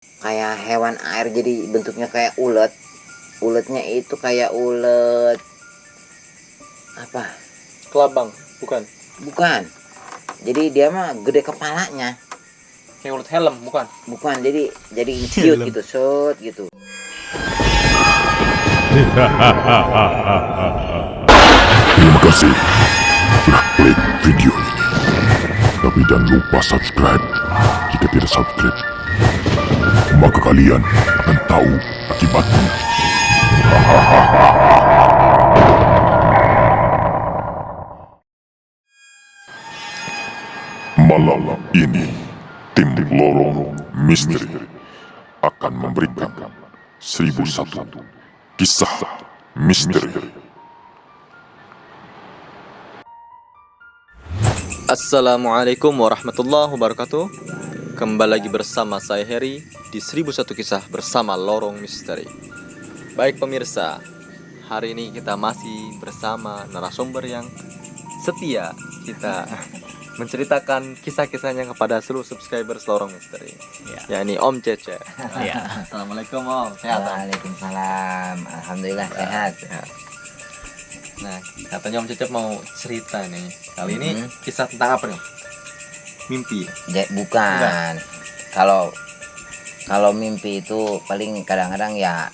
kayak hewan air, jadi bentuknya kayak ulet. Uletnya itu kayak ulet apa? Kelabang, bukan? Bukan. Jadi dia mah gede kepalanya. Kayak ulet helm, bukan? Bukan, jadi ciut gitu, set gitu. Terima kasih sudah klik video ini. Tapi jangan lupa subscribe. Jika tidak subscribe, maka kalian akan tahu akibatnya. Malam ini, tim Lorong Misteri akan memberikan 1001 kisah misteri. Assalamualaikum warahmatullahi wabarakatuh. Kembali lagi bersama saya Heri di 1001 kisah bersama Lorong Misteri. Baik pemirsa, hari ini kita masih bersama narasumber yang setia. Kita menceritakan kisah-kisahnya kepada seluruh subscribers Lorong Misteri, yakni Om Cece. Ya. Assalamualaikum Om, sehat Om? Waalaikumsalam. Alhamdulillah sehat. Nah, katanya Om Cecep mau cerita nih. Kali ini kisah tentang apa nih? Mimpi. Bukan. Kalau mimpi itu paling kadang-kadang ya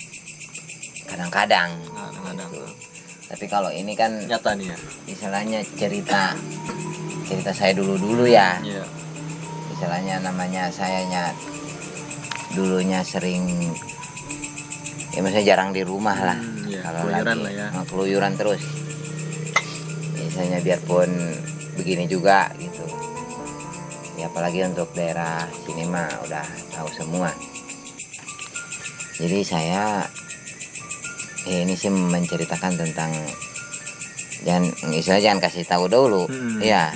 kadang-kadang. Kadang-kadang. Gitu. Tapi kalau ini kan Nyata nih ya. istilahnya cerita saya dulu ya. Iya. Istilahnya namanya sayanya dulunya sering, ya maksudnya jarang di rumah lah. Iya, Kalau keluyuran lagi lah ya. keluyuran terus. Misalnya biarpun begini juga gitu. Ya apalagi untuk daerah sini mah udah tahu semua. Jadi saya ini sih menceritakan tentang, jangan kasih tahu dulu. Ya,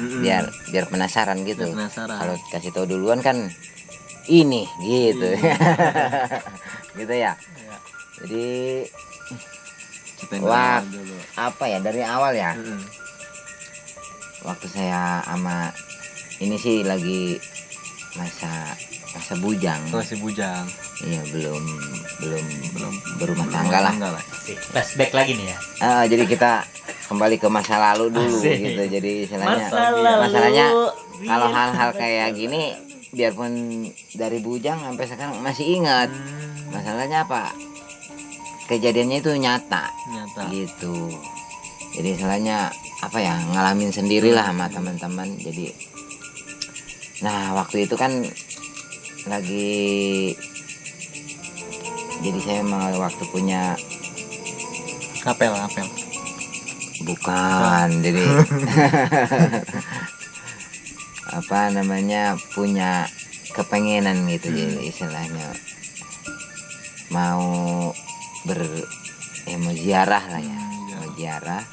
biar penasaran gitu. Biar penasaran. Kalau kasih tahu duluan kan ini gitu. Gitu ya. Iya. Jadi Ceritain wah, dulu. apa ya, dari awal ya. Mm-mm. Waktu saya sama ini sih lagi masa bujang. Masih bujang. Iya, belum berumah tangga lah. Flashback lagi nih ya. Jadi kita kembali ke masa lalu dulu. Asik. Gitu. Jadi istilahnya lalu, masalahnya kalau hal-hal kayak gini biarpun dari bujang sampai sekarang masih ingat. Masalahnya apa? Kejadiannya itu nyata. Gitu. Jadi istilahnya apa ya, ngalamin sendirilah sama teman-teman. Nah, waktu itu kan lagi, jadi saya mau waktu punya Apel. bukan jadi apa namanya, punya kepengenan gitu. Jadi istilahnya mau mau ziarah lah ya. Mau ziarah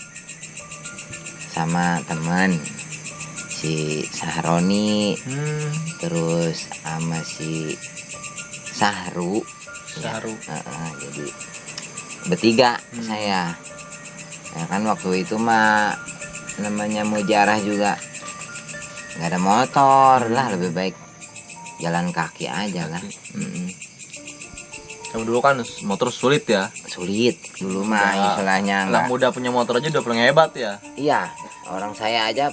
sama teman si Sahroni, terus sama si Sahru. Jadi bertiga saya. Ya kan waktu itu mah namanya mujarah juga nggak ada motor lah, lebih baik jalan kaki aja lah. Kamu dulu kan motor sulit ya. Sulit dulu mah istilahnya Anak nggak. muda punya motor aja udah paling hebat ya. Iya, orang saya aja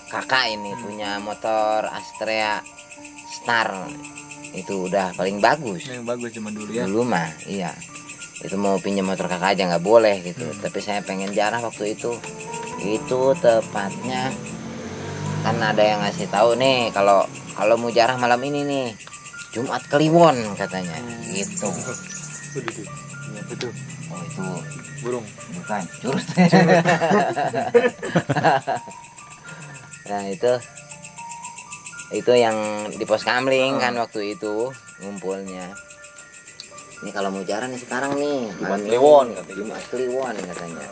kakak ini punya motor Astrea Star, itu udah paling bagus. Yang bagus zaman dulu ya. Dulu mah iya, itu mau pinjam motor kakak aja nggak boleh gitu. Tapi saya pengen jarah waktu itu tepatnya kan ada yang ngasih tahu nih, kalau mau jarah malam ini nih Jumat Kliwon katanya. Gitu. Betul. Oh, itu Burung. bukan curut. Nah, itu yang di pos kamling kan waktu itu ngumpulnya. Ini kalau mau jarah nih sekarang nih Jumat malam ini, Kliwon katanya. Jumat Kliwon katanya,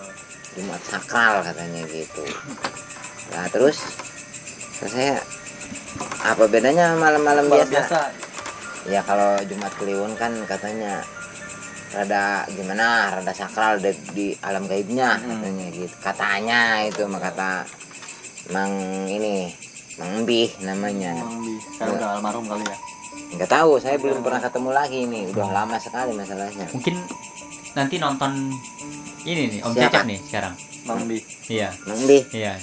Jumat sakral katanya gitu. Nah terus saya, apa bedanya malam-malam biasa? Ya kalau Jumat Kliwon kan katanya rada gimana, rada sakral di alam gaibnya katanya gitu. Katanya itu mah kata Mang Embih namanya. Sekarang udah almarhum kali ya. Nggak tahu, saya belum pernah ketemu lagi ini. Udah lama sekali masalahnya. Mungkin nanti nonton ini nih Om Siapa? Cecep nih sekarang. Mang Bi. Iya. Mang Bi, Iya.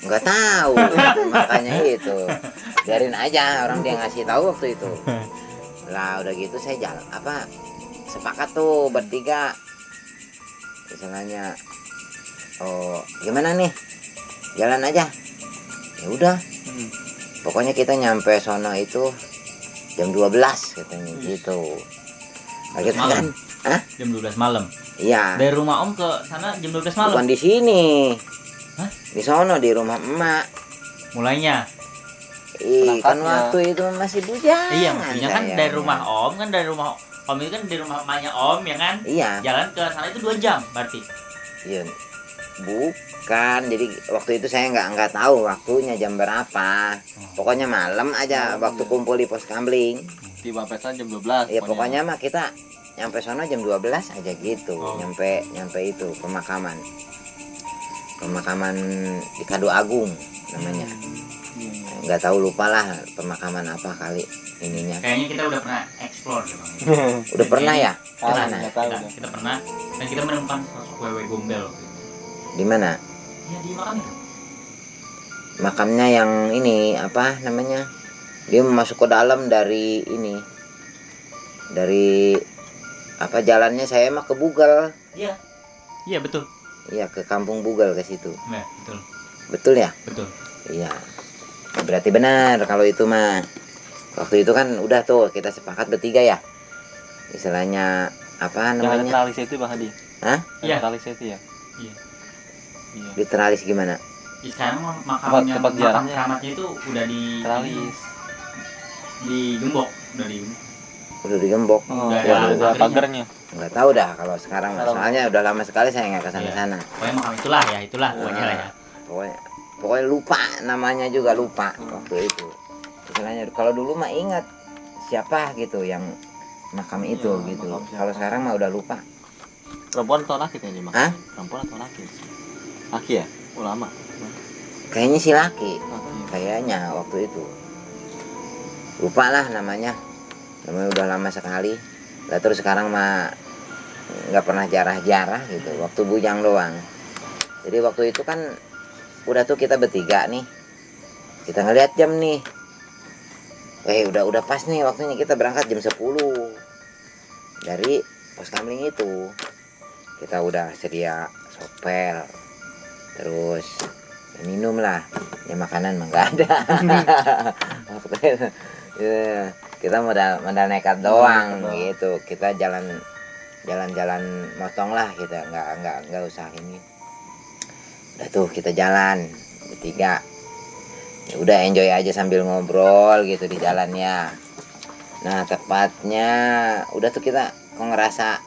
nggak tahu. Makanya itu. Biarin aja orang dia ngasih tahu waktu itu. Lah udah gitu saya jalan sepakat tuh bertiga. Misalnya oh gimana nih? Jalan aja. Ya udah. Pokoknya kita nyampe sono itu jam 12 katanya gitu. Nah, kita kan, Malam. Jam 12 malam. iya. Dari rumah Om ke sana jam 12 malam. Bukan di sini. Hah? Di sono di rumah emak. Mulainya. Kan Berangkatnya. waktu itu masih bujang. Iya, maksudnya kan sayangnya. dari rumah Om kan dari rumah Om itu kan dari rumah emaknya Om ya kan. Iya. Jalan ke sana itu 2 jam berarti. Iya. Bukan. Jadi waktu itu saya nggak tahu waktunya jam berapa. Pokoknya malam aja waktu kumpul di pos kamling. Tiba pesan jam 12. Ya pokoknya mah kita nyampe sono jam 12 aja gitu. Oh. Nyampe itu pemakaman. Pemakaman di Kadu Agung namanya. Nggak tahu, lupa lah pemakaman apa kali ininya. Kayaknya kita udah pernah explore deh, Bang. Udah pernah ya? Di Ah, mana? nggak tahu kita, dah. kita pernah dan kita menemukan sosok wewe gombel. Di mana? Ya di makam itu. Makamnya yang ini apa namanya? Dia masuk ke dalam dari ini. Dari apa jalannya saya mah ke Bugal. Iya. Iya betul. Iya, ke Kampung Bugal ke situ. Ya, betul. Betul ya? Betul. Iya. Berarti benar kalau itu mah. Waktu itu kan udah tuh kita sepakat bertiga ya. Istilahnya apa Yang namanya? teralis itu Bang Hadi. Hah? Iya. Teralis itu ya. Iya. Iya. Di teralis gimana? Ya, sekarang makamnya Tempat makam ziarahnya. keramatnya itu udah Teralis. digembok, udah di Udah digembok. Oh, Udah ya, ada ada pagernya. pagernya. Nggak tahu dah kalau sekarang. Kalau- Soalnya udah lama sekali saya nggak kesana sana. pokoknya makam itulah ya, itulah pokoknya lah ya. Pokoknya lupa namanya juga lupa waktu itu. Istilahnya kalau dulu mah ingat siapa gitu yang makam itu Iya, gitu. makam siapa. Kalau sekarang mah udah lupa. Perempuan atau laki ini Bang? Hah? Perempuan atau laki? Laki ya? Ulama. Kayaknya si laki. Laki. Kayaknya waktu itu. Lupa lah namanya. Namanya udah lama sekali. Lah terus sekarang mah nggak pernah jarah-jarah gitu. Waktu bujang doang. Jadi waktu itu kan udah tuh kita bertiga nih. Kita ngeliat jam nih. Udah pas nih waktunya kita berangkat jam 10 dari pos kamling itu. Kita udah sedia sopel, terus ya minum lah, ya makanan mah nggak ada. Waktu itu, ya, kita modal nekat doang gitu. Kita jalan motong lah, kita nggak usah ini. Udah tuh kita jalan bertiga. Ya udah enjoy aja sambil ngobrol gitu di jalannya. Nah tepatnya udah tuh kita kok ngerasa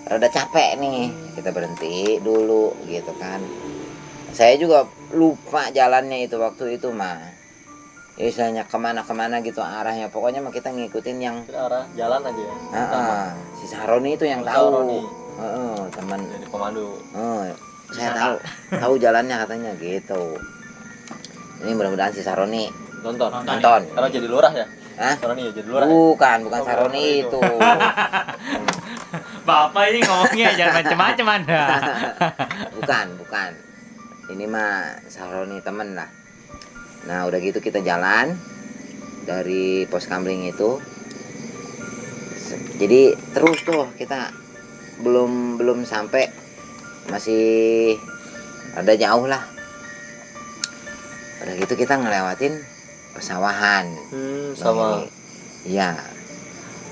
rada capek nih, kita berhenti dulu gitu kan. Saya juga lupa jalannya itu waktu itu mah. Istilahnya kemana gitu arahnya. Pokoknya mah kita ngikutin yang Arah jalan aja ya. si Saroni itu yang Si tahu. Saroni. Teman. Jadi komando. Saya tahu jalannya katanya gitu. Ini mudah-mudahan si Saroni Nonton. nonton. Karena jadi lurah ya? Hah? Saroni ya jadi lurah. Bukan Oh, Saroni bukan itu. Bapak ini ngomongnya jangan macam-macam Anda. Bukan. Ini mah Saroni temen lah. Nah udah gitu kita jalan dari pos kamling itu. Jadi terus tuh kita belum sampai, masih ada jauh lah. Udah gitu kita ngelewatin pesawahan. Sama. Iya,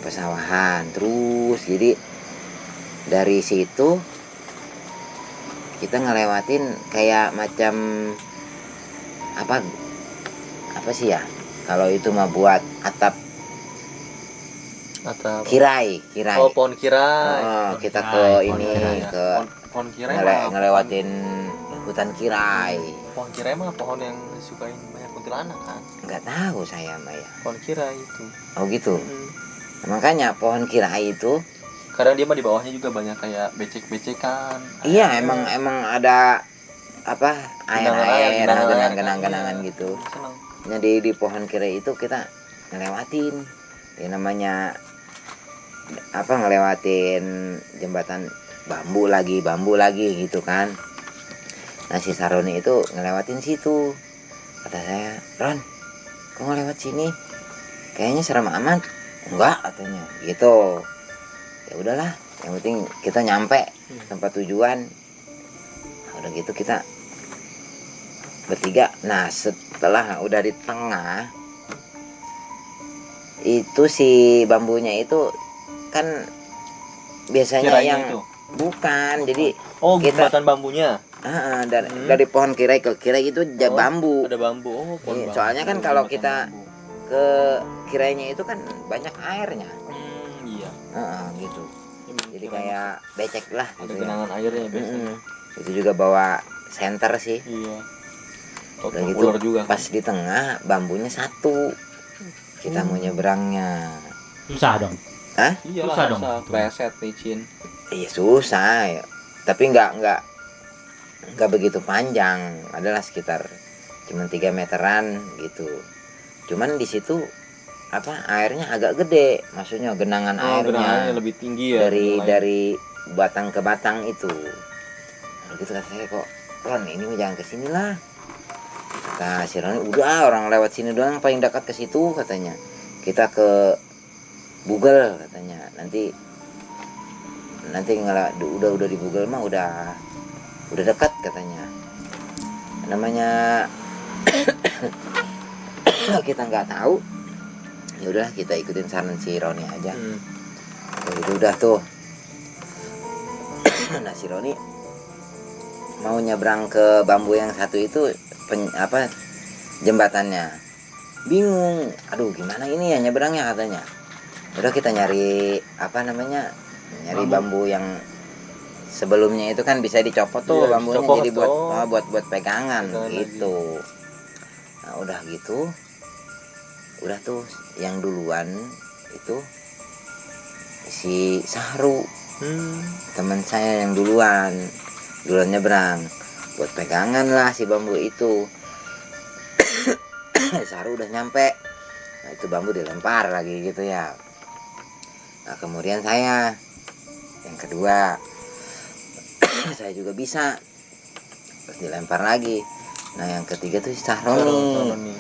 pesawahan. Terus jadi dari situ kita ngelewatin kayak macam apa sih ya? Kalau itu mah buat atap Atau kirai. Oh, pohon kirai. Kita Kirai, ke pohon ini kirai. ke Pohon kirai mah ngelewatin hutan kirai. Pohon kirai mah pohon yang disukain banyak kuntilanak kan. Nggak tahu saya mah ya. Pohon kirai itu. Oh gitu. Makanya pohon kirai itu, Kadang dia mah di bawahnya juga banyak kayak becek-becekan. iya emang ada apa Genangan air, air, genangan air, genangan-genangan iya. gitu. Seneng. Nah di pohon kirai itu kita ngelewatin ya namanya apa, ngelewatin jembatan bambu lagi gitu kan. Nah si Saroni itu ngelewatin situ. Kata saya, Ron, kok ngelewat sini? Kayaknya serem amat. Enggak katanya gitu. Ya udahlah, yang penting kita nyampe tempat tujuan. Nah, udah gitu kita bertiga. Nah setelah udah di tengah itu si bambunya itu kan biasanya Kirainya yang itu? bukan, jadi Oh, kita jembatan bambunya. dari pohon kirai ke kirai itu bambu. Ada bambu. Oh, pohon Iya, bambu. soalnya kan kalau Jembatan kita bambu. ke kirainya itu kan banyak airnya. Iya. Gitu. Emang Jadi kirain kayak becek lah ada gitu ya. genangan airnya biasanya. Itu juga bawa senter sih. Iya. Udah Toto gitu ular juga. pas di tengah bambunya satu. Kita mau nyebrangnya. Susah dong. Hah? Iya Susah lah, dong. Preset licin. Iya susah ya. Tapi nggak begitu panjang. Adalah sekitar cuma 3 meteran gitu. Cuman di situ apa airnya agak gede, maksudnya genangan Genangannya airnya lebih tinggi ya. dari batang ke batang itu. Lalu gitu kata saya, kok Ron ini jangan kesini lah. Kata si Ron, udah orang lewat sini doang paling dekat ke situ katanya. Kita ke Google katanya. Nanti udah di Google mah udah dekat katanya. Namanya kita nggak tahu. Ya udah kita ikutin saran si Roni aja. Itu udah tuh. Nah si Roni mau nyebrang ke bambu yang satu itu jembatannya. Bingung. Aduh gimana ini ya nyebrangnya katanya. Udah kita nyari nyari bambu yang sebelumnya itu kan bisa dicopot tuh bambunya dicopot, jadi buat pegangan gitu. Nah udah gitu. Udah tuh yang duluan itu si Sahru, teman saya yang duluan nyebrang buat pegangan lah si bambu itu. Sahru udah nyampe, nah itu bambu dilempar lagi gitu ya. Nah kemudian saya yang kedua saya juga bisa, terus dilempar lagi. Nah yang ketiga tuh si Sahroni.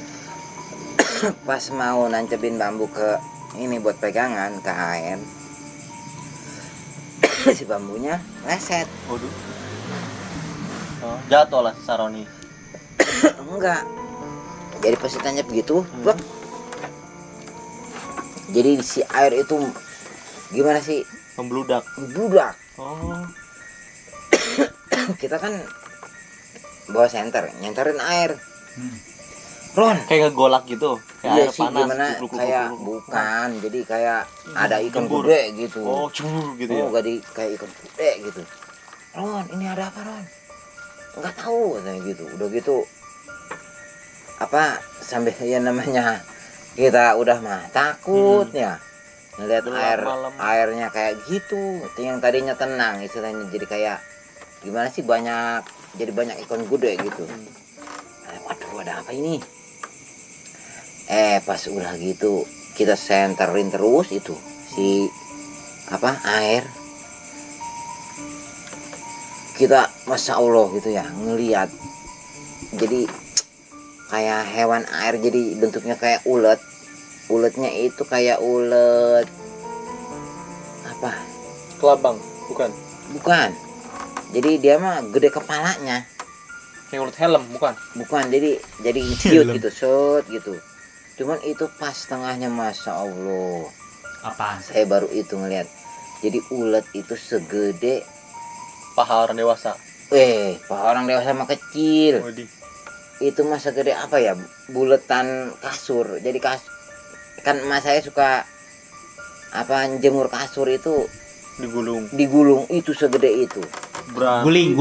Pas mau nancepin bambu ke ini buat pegangan ke air, si bambunya leset. Waduh. Jatuh lah Saroni. Enggak, jadi pas ditanya begitu blok. Jadi si air itu gimana sih, Membludak. Oh. Kita kan bawa nyenterin air. Ron, Kayak ngegolak gitu. Kayak iya air sih panas. gimana kayak bukan, jadi kayak ada ikan Gembur. gede gitu. Oh, cembur gitu ya. Kayak ikan gede gitu. Ron, ini ada apa Ron? Enggak tahu katanya gitu. Udah gitu sambil ya namanya kita udah mah takut ya ngeliat airnya kayak gitu. Yang tadinya tenang istilahnya jadi kayak gimana sih, jadi banyak ikan gede gitu. Waduh ada apa ini? Pas udah gitu kita senterin terus itu si air. Kita masya Allah gitu ya ngeliat, jadi kayak hewan air, jadi bentuknya kayak uletnya itu kayak ulet Kelabang, bukan. Jadi dia mah gede kepalanya. Kayak ulet helm, bukan. Jadi ciut gitu, set gitu. Cuman itu pas tengahnya masya Allah. Apaan? Saya baru itu ngeliat. Jadi ulet itu segede Paha orang dewasa. paha orang dewasa mah kecil. Itu mah segede apa ya? Buletan kasur. Jadi kan emak saya suka jemur kasur itu digulung itu segede itu. Guling.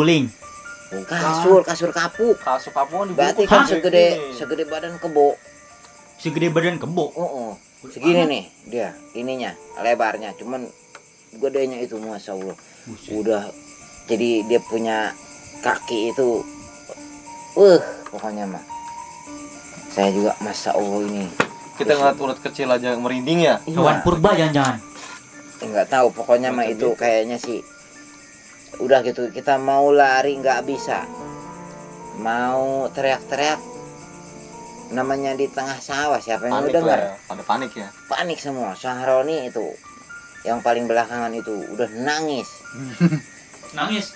Kasur kapuk. Kasur kapuk Berarti kan segede badan kebo. Segede badan kebo. Segini nih dia ininya, lebarnya, cuman gedenya itu masya Allah. Udah jadi dia punya kaki itu pokoknya mah saya juga masya Allah ini Kita ngeliat ulat kecil aja merinding ya. Hewan purba jangan-jangan. Nggak tahu, pokoknya mah itu kayaknya sih udah gitu, kita mau lari nggak bisa, mau teriak-teriak namanya di tengah sawah, siapa yang mau Panik dengar? lah ya. Pada panik ya. Panik semua. Sahroni itu yang paling belakangan itu udah nangis Nangis.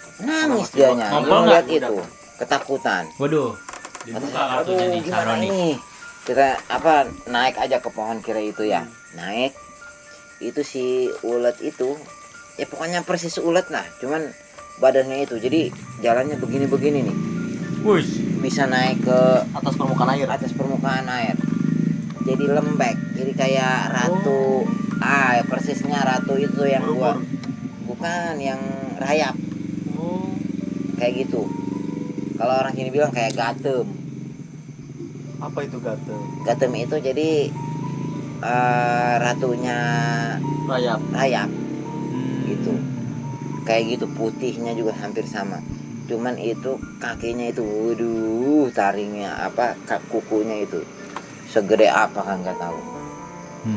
dianya Ngompol ngeliat nggak? itu, ketakutan. Waduh. Dibuka Aduh, kartunya nih gimana Saroni. ini? Kita naik aja ke pohon kira itu ya. Naik. Itu si ulet itu ya pokoknya persis ulet lah, cuman badannya itu. Jadi jalannya begini-begini nih. Wush. Bisa naik ke Atas permukaan air. atas permukaan air. Jadi lembek. Jadi kayak ratu. Persisnya ratu itu yang gua bukan yang rayap. Kayak gitu. Kalau orang sini bilang kayak gatem. Apa itu gatel? Gatem itu jadi ratunya Rayap. gitu. Kayak gitu, putihnya juga hampir sama. Cuman itu kakinya itu, waduh, taringnya kukunya itu segede apa kan nggak tahu.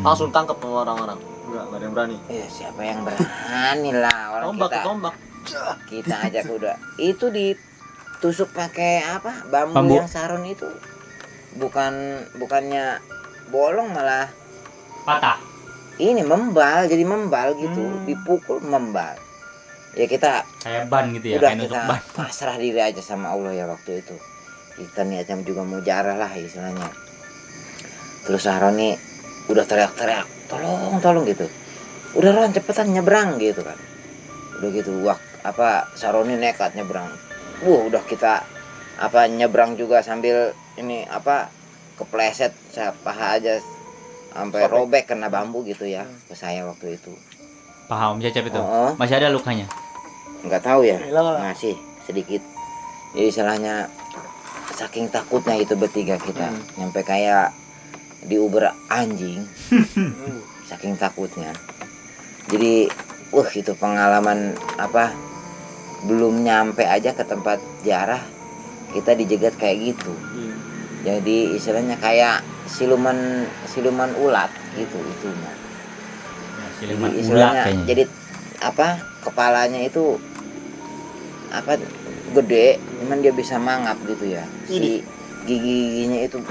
Langsung tangkap sama orang-orang. Enggak ada yang berani. Siapa yang berani lah, orang Tombak. kita ajak udah. Itu ditusuk pakai bambu yang saron itu. Bukannya bolong, malah Patah. ini membal, jadi membal gitu. Dipukul membal. Ya kita Kayak ban gitu ya, udah kayak nusuk kita ban. pasrah diri aja sama Allah ya waktu itu. Kita niatnya juga mau jarah lah istilahnya. Terus Sahroni udah teriak-teriak, tolong gitu. Udah Ron, cepetan nyebrang gitu kan. Udah gitu Sahroni nekat nyebrang. Udah kita nyebrang juga sambil ini kepleset, paha aja sampai robek kena bambu gitu ya ke saya waktu itu. Paha Om Cecep itu. Oh. Masih ada lukanya. Nggak tahu ya, Hilang lah. masih sedikit. Jadi istilahnya saking takutnya itu bertiga kita, nyampe kayak diuber anjing. Saking takutnya. Jadi itu pengalaman belum nyampe aja ke tempat jarah kita dijegat kayak gitu. Jadi istilahnya kayak siluman ulat gitu itu mah. Jadi Siluman ulat istilahnya kayaknya. jadi kepalanya itu gede, cuman dia bisa mangap gitu ya. Si gigi-giginya itu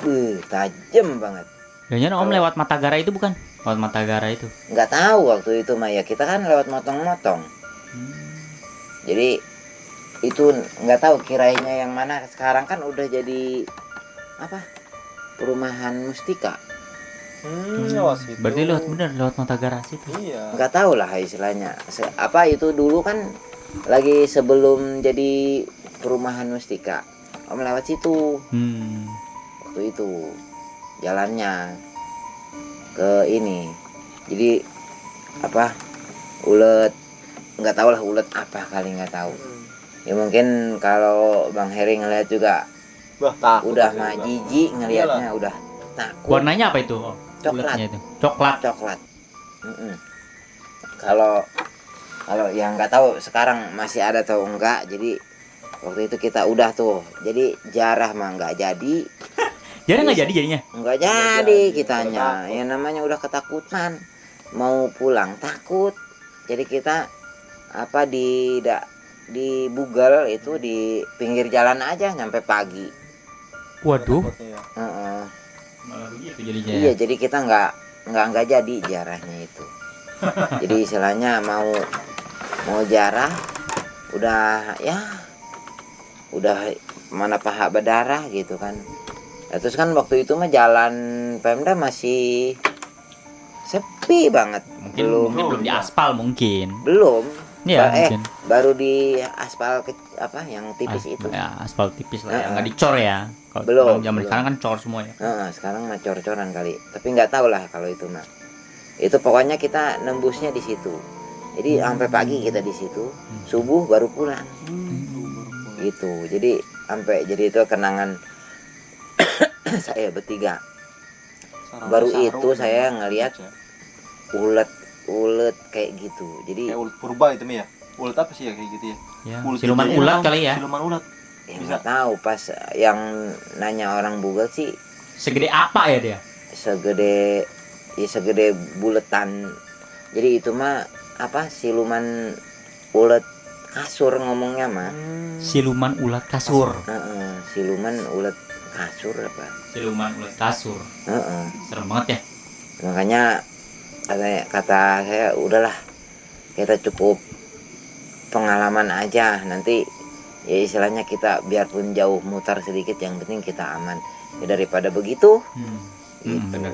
tajam banget. Jangan Om lewat mata gara itu bukan? Lewat mata gara itu. Nggak tahu waktu itu mah ya, kita kan lewat motong-motong. Jadi itu nggak tahu kirainya yang mana. Sekarang kan udah jadi perumahan Mustika. Berarti lewat mata gara situ. Iya. Nggak tahu lah istilahnya. Itu dulu kan lagi sebelum jadi perumahan Mustika. Om lewat situ. Waktu itu jalannya ke ini. Jadi ulet, nggak tahu lah ulet apa kali, nggak tahu. Ya mungkin kalau Bang Heri ngeliat juga udah mah jijik ngelihatnya, udah takut. Warnanya apa itu? Om? Coklat. Ulatnya itu. Coklat. Kalau yang nggak tahu sekarang masih ada atau enggak. Jadi waktu itu kita udah tuh, jadi jarah mah nggak jadi. Jarah nggak jadi jadinya? Nggak jadi kitanya. Ya namanya udah ketakutan, mau pulang takut. Jadi kita di Bugal itu di pinggir jalan aja nyampe pagi. Waduh. Heeh. Itu jadinya. Iya, jadi kita nggak jadi jarahnya itu. Jadi istilahnya mau jarah udah mana paha berdarah gitu kan. Ya, terus kan waktu itu mah jalan Pemda masih sepi banget. Mungkin belum di aspal mungkin. Belum. Iya, mungkin. Baru di aspal yang tipis itu. Ya, aspal tipis lah, nggak dicor ya. Kalau Belum. zaman sekarang kan cor semua ya. Sekarang mah cor-coran kali. Tapi nggak tahu lah kalau itu mah. Itu pokoknya kita nembusnya di situ. Jadi sampai pagi kita di situ. Subuh baru pulang. Gitu. Jadi itu kenangan saya bertiga. Baru itu saya ngelihat ulet kayak gitu. Jadi kayak ulet purba itu ya. Ulet apa sih ya kayak gitu ya? Ya, Ulet siluman jajanan. ulat kali ya. Siluman ulat. nggak tahu pas yang nanya orang Bugal sih Segede apa ya dia? segede buletan. Jadi itu mah apa, siluman ulet kasur ngomongnya mah. Siluman ulat kasur. Siluman ulet kasur apa? Siluman ulat kasur. Serem banget ya. Makanya kata saya udahlah, kita cukup pengalaman aja, nanti ya istilahnya kita biarpun jauh mutar sedikit yang penting kita aman ya, daripada begitu. Gitu. Bener.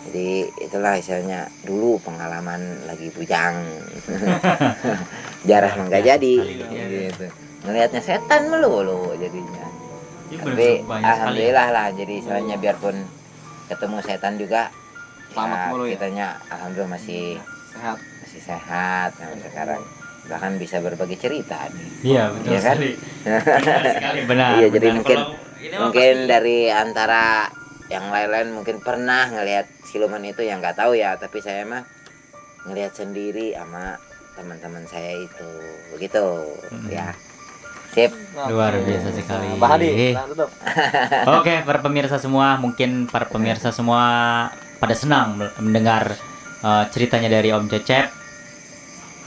Jadi itulah istilahnya dulu pengalaman lagi bujang. Jarah mah nggak jadi gitu. Ngelihatnya setan melulu jadinya. Tapi alhamdulillah lah, jadi istilahnya biarpun ketemu setan juga Selamat ya, mulu ya. kitanya alhamdulillah masih Sehat. sehat sampai sekarang, bahkan bisa berbagi cerita nih. Iya betul Iya kan? sekali. Benar sekali, benar. Iya, jadi benar. mungkin Kalau ini mah mungkin pasti- dari antara yang lain-lain mungkin pernah ngelihat siluman itu, yang nggak tahu ya, tapi saya mah ngelihat sendiri sama teman-teman saya itu begitu. Ya sip. luar biasa sekali. Pak Hadi, nah, tutup. Oke, para pemirsa semua, mungkin para pemirsa semua pada senang mendengar ceritanya dari Om Cecep.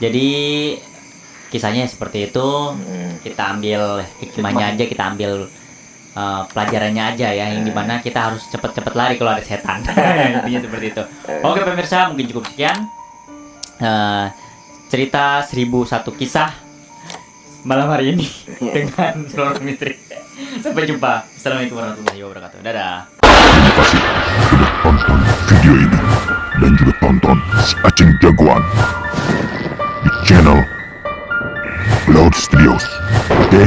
Jadi kisahnya seperti itu. Kita ambil hikmahnya aja, kita ambil pelajarannya aja ya, yang dimana kita harus cepet-cepet lari kalau ada setan. Intinya seperti itu. Oke pemirsa, mungkin cukup sekian cerita 1001 kisah malam hari ini dengan Lorong Misteri. Sampai jumpa. Assalamualaikum warahmatullahi wabarakatuh. Dadah. Terima kasih sudah tonton video ini, dan juga tonton si Aceng Jagoan di channel Loud Studios. Oke?